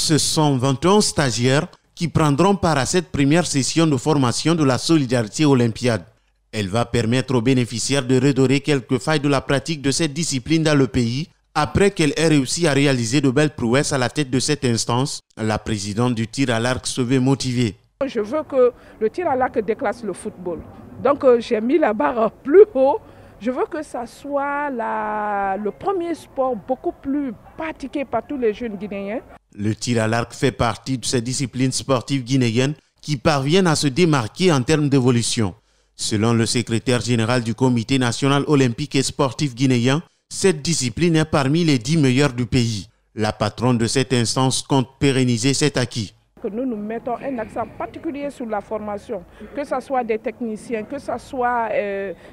Ce sont 21 stagiaires qui prendront part à cette première session de formation de la solidarité olympiade. Elle va permettre aux bénéficiaires de redorer quelques failles de la pratique de cette discipline dans le pays après qu'elle ait réussi à réaliser de belles prouesses à la tête de cette instance. La présidente du tir à l'arc se veut motivée. Je veux que le tir à l'arc déclasse le football. Donc j'ai mis la barre plus haut. Je veux que ça soit le premier sport beaucoup plus pratiqué par tous les jeunes Guinéens. Le tir à l'arc fait partie de ces disciplines sportives guinéennes qui parviennent à se démarquer en termes d'évolution. Selon le secrétaire général du Comité national olympique et sportif guinéen, cette discipline est parmi les 10 meilleures du pays. La patronne de cette instance compte pérenniser cet acquis. Nous mettons un accent particulier sur la formation, que ce soit des techniciens, que ce soit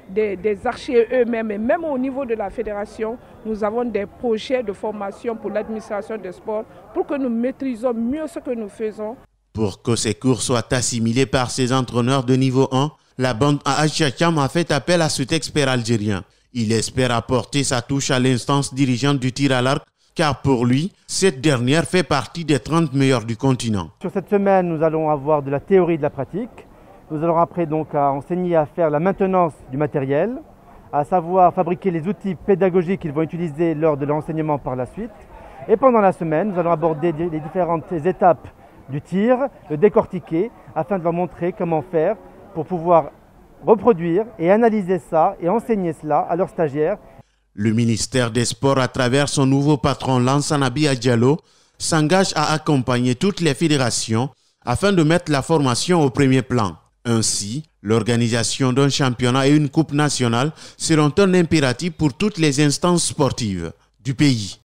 des archers eux-mêmes, et même au niveau de la fédération, nous avons des projets de formation pour l'administration des sports pour que nous maîtrisons mieux ce que nous faisons. Pour que ces cours soient assimilés par ces entraîneurs de niveau 1, la bande à Cham a fait appel à cet expert algérien. Il espère apporter sa touche à l'instance dirigeante du tir à l'arc, car pour lui, cette dernière fait partie des 30 meilleurs du continent. Sur cette semaine, nous allons avoir de la théorie et de la pratique. Nous allons après donc enseigner à faire la maintenance du matériel, à savoir fabriquer les outils pédagogiques qu'ils vont utiliser lors de l'enseignement par la suite. Et pendant la semaine, nous allons aborder les différentes étapes du tir, le décortiquer, afin de leur montrer comment faire pour pouvoir reproduire et analyser ça et enseigner cela à leurs stagiaires. Le ministère des Sports, à travers son nouveau patron Lansana Diallo, s'engage à accompagner toutes les fédérations afin de mettre la formation au premier plan. Ainsi, l'organisation d'un championnat et une coupe nationale seront un impératif pour toutes les instances sportives du pays.